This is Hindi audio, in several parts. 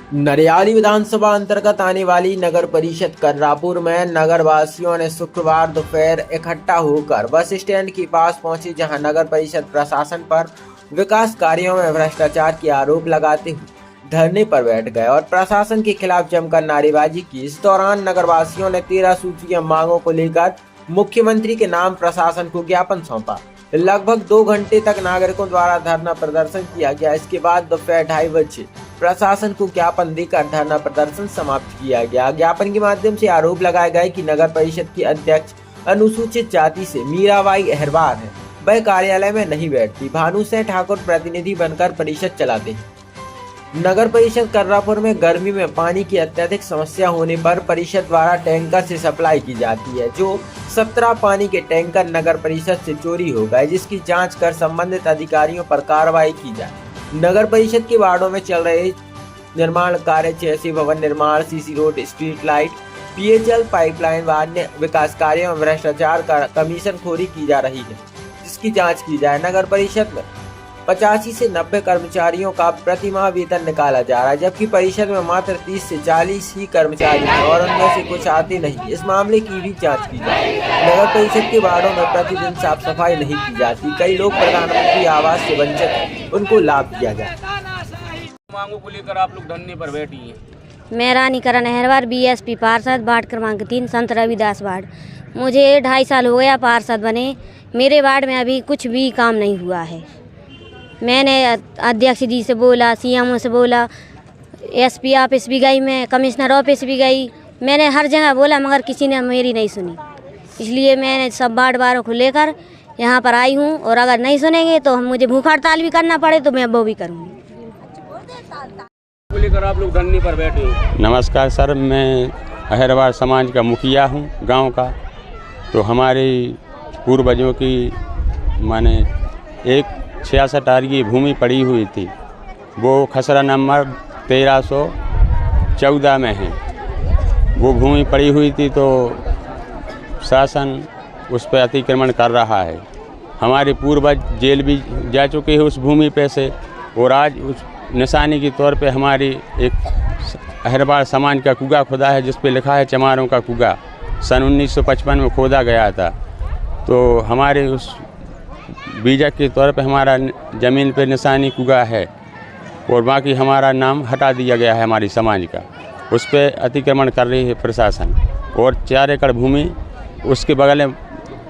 नरियाली विधानसभा अंतर्गत आने वाली नगर परिषद कर्रापुर में नगर वासियों ने शुक्रवार दोपहर इकट्ठा होकर बस स्टैंड के पास पहुंचे, जहां नगर परिषद प्रशासन पर विकास कार्यों में भ्रष्टाचार के आरोप लगाते हुए धरने पर बैठ गए और प्रशासन के खिलाफ जमकर नारेबाजी की। इस दौरान नगर वासियों ने 13 सूत्रीय मांगों को लेकर मुख्यमंत्री के नाम प्रशासन को ज्ञापन सौंपा। लगभग 2 घंटे तक नागरिकों द्वारा धरना प्रदर्शन किया गया। इसके बाद दोपहर 2:30 बजे प्रशासन को ज्ञापन देकर धरना प्रदर्शन समाप्त किया गया। ज्ञापन के माध्यम से आरोप लगाए गए कि नगर परिषद की अध्यक्ष अनुसूचित जाति से मीराबाई अहरवार है, वह कार्यालय में नहीं बैठती। भानु सिंह ठाकुर प्रतिनिधि बनकर परिषद चलाते हैं। नगर परिषद कर्रापुर में गर्मी में पानी की अत्यधिक समस्या होने पर परिषद द्वारा टैंकर से सप्लाई की जाती है, जो 17 पानी के टैंकर नगर परिषद से चोरी हो गए, जिसकी जांच कर संबंधित अधिकारियों पर कार्रवाई की जाए। नगर परिषद के वार्डों में चल रहे निर्माण कार्य जैसे भवन निर्माण, सीसी रोड, स्ट्रीट लाइट, पेयजल पाइपलाइन व अन्य विकास कार्यों में भ्रष्टाचार का कमीशनखोरी की जा रही है, जिसकी जाँच की जाए। नगर परिषद में 85 से 90 कर्मचारियों का प्रतिमाह वेतन निकाला जा रहा है, जबकि परिषद में मात्र 30 से 40 ही कर्मचारी हैं और उनमें से कुछ आते नहीं। इस मामले की भी जांच की जाए। नगर परिषद के वार्डों में प्रतिदिन साफ सफाई नहीं की जाती। कई लोग प्रधानमंत्री आवास से वंचित हैं, उनको लाभ दिया जाए। मांगों को लेकर आप लोग धरने पर बैठी हैं। मैं रानीकरण अहरवार बीएसपी पार्षद वार्ड क्रमांक 3 संत रविदास वार्ड। मुझे 2.5 साल हो गया पार्षद बने। मेरे वार्ड में अभी कुछ भी काम नहीं हुआ है। मैंने अध्यक्ष जी से बोला, सीएमओ से बोला, एसपी ऑफिस भी गई, मैं कमिश्नर ऑफिस भी गई, मैंने हर जगह बोला, मगर किसी ने मेरी नहीं सुनी। इसलिए मैंने सब वार्ड वालों को लेकर यहाँ पर आई हूँ, और अगर नहीं सुनेंगे तो मुझे भूख हड़ताल भी करना पड़े तो मैं वो भी करूँगी। लेकर आप लोग धरने पर बैठे हैं। नमस्कार सर, मैं अहरवार समाज का मुखिया हूँ गांव का। तो हमारे पूर्वजों की माने एक 66 आर की भूमि पड़ी हुई थी, वो खसरा नंबर 1314 में है। वो भूमि पड़ी हुई थी तो शासन उस पर अतिक्रमण कर रहा है। हमारे पूर्वज जेल भी जा चुके हैं उस भूमि पे से, और आज उस निशानी के तौर पे हमारी एक अहरवार समाज का कुआं खुदा है, जिस पे लिखा है चमारों का कुआं। सन 1955 में खोदा गया था। तो हमारे उस बीजक के तौर पे हमारा ज़मीन पे निशानी कुआं है, और बाकी हमारा नाम हटा दिया गया है हमारी समाज का। उस पर अतिक्रमण कर रही है प्रशासन, और 4 एकड़ भूमि उसके बगल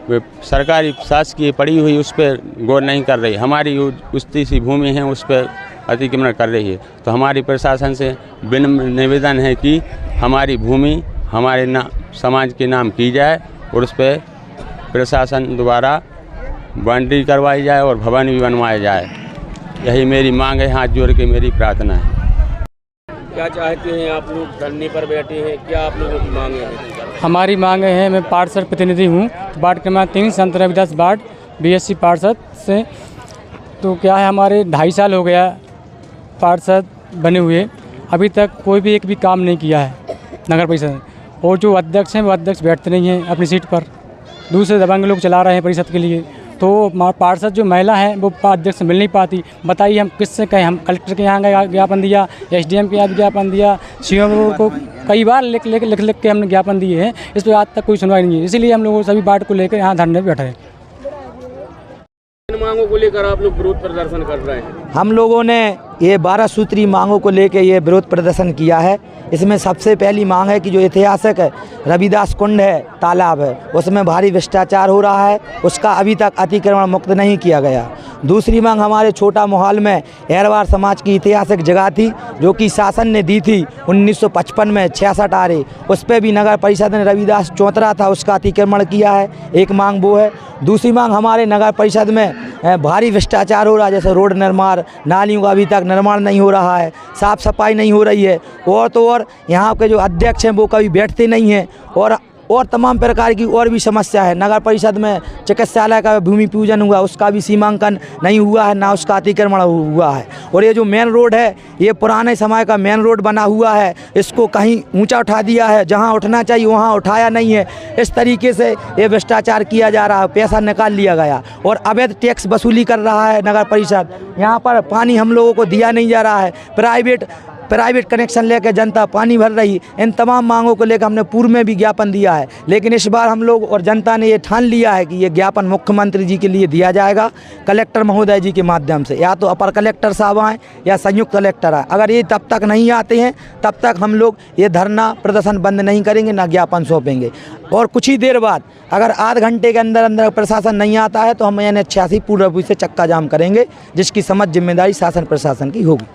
में सरकारी शासकीय पड़ी हुई, उस पर गौर नहीं कर रही। हमारी उस्ती सी भूमि है, उस पर अतिक्रमण कर रही है। तो हमारी प्रशासन से विनम्र निवेदन है कि हमारी भूमि हमारे समाज के नाम की जाए, और उस पर प्रशासन द्वारा बाउंड्री करवाई जाए और भवन भी बनवाया जाए। यही मेरी मांग है, हाथ जोड़ के मेरी प्रार्थना है। क्या चाहते हैं आप लोग धरने पर बैठे हैं, क्या आप लोगों की मांगे हैं? हमारी मांगे हैं, मैं पार्षद प्रतिनिधि हूँ वार्ड क्रमांक 3 संत रविदास वार्ड बीएससी पार्षद से। तो क्या है, हमारे 2.5 साल हो गया पार्षद बने हुए, अभी तक कोई भी एक भी काम नहीं किया है नगर परिषद। और जो अध्यक्ष हैं वो अध्यक्ष बैठते नहीं हैं अपनी सीट पर, दूसरे दबंग लोग चला रहे हैं परिषद के लिए। तो पार्षद जो महिला है वो अध्यक्ष से मिल नहीं पाती। बताइए हम किससे कहें? हम कलेक्टर के यहाँ ज्ञापन दिया, एसडीएम के यहाँ ज्ञापन दिया, सीएमओ को कई बार लिख के हमने ज्ञापन दिए हैं। इस पर आज तक कोई सुनवाई नहीं है। इसीलिए हम लोग सभी वार्ड को लेकर यहाँ धरने पर बैठे हैं। इन मांगों को लेकर आप लोग विरोध प्रदर्शन कर रहे हैं। हम लोगों ने ये 12 सूत्री मांगों को लेकर ये विरोध प्रदर्शन किया है। इसमें सबसे पहली मांग है कि जो ऐतिहासिक रविदास कुंड है, तालाब है, उसमें भारी भ्रष्टाचार हो रहा है, उसका अभी तक अतिक्रमण मुक्त नहीं किया गया। दूसरी मांग हमारे छोटा मोहाल में अहरवार समाज की ऐतिहासिक जगह थी, जो कि शासन ने दी थी 1955 में 66 आरे, उस पर भी नगर परिषद ने रविदास चौतरा था, उसका अतिक्रमण किया है। एक मांग वो है। दूसरी मांग हमारे नगर परिषद में भारी भ्रष्टाचार हो रहा है, जैसे रोड निर्माण, नालियों का अभी तक निर्माण नहीं हो रहा है, साफ़ सफाई नहीं हो रही है, और तो और यहाँ के जो अध्यक्ष हैं वो कभी बैठते नहीं हैं, और तमाम प्रकार की और भी समस्या है। नगर परिषद में चिकित्सालय का भूमि पूजन हुआ, उसका भी सीमांकन नहीं हुआ है, ना उसका अतिक्रमण हुआ है। और ये जो मेन रोड है, ये पुराने समय का मेन रोड बना हुआ है, इसको कहीं ऊंचा उठा दिया है, जहां उठना चाहिए वहां उठाया नहीं है। इस तरीके से ये भ्रष्टाचार किया जा रहा है, पैसा निकाल लिया गया, और अवैध टैक्स वसूली कर रहा है नगर परिषद। यहाँ पर पानी हम लोगों को दिया नहीं जा रहा है। प्राइवेट प्राइवेट कनेक्शन लेकर जनता पानी भर रही, इन तमाम मांगों को लेकर हमने पूर्व में भी ज्ञापन दिया है। लेकिन इस बार हम लोग और जनता ने ये ठान लिया है कि ये ज्ञापन मुख्यमंत्री जी के लिए दिया जाएगा, कलेक्टर महोदय जी के माध्यम से, या तो अपर कलेक्टर साहब आएँ या संयुक्त कलेक्टर आए। अगर ये तब तक नहीं आते हैं तब तक हम लोग ये धरना प्रदर्शन बंद नहीं करेंगे, ना ज्ञापन सौंपेंगे। और कुछ ही देर बाद अगर आध घंटे के अंदर अंदर प्रशासन नहीं आता है तो हम NH 86 पूर्ण रूप से चक्का जाम करेंगे, जिसकी समझ जिम्मेदारी शासन प्रशासन की होगी।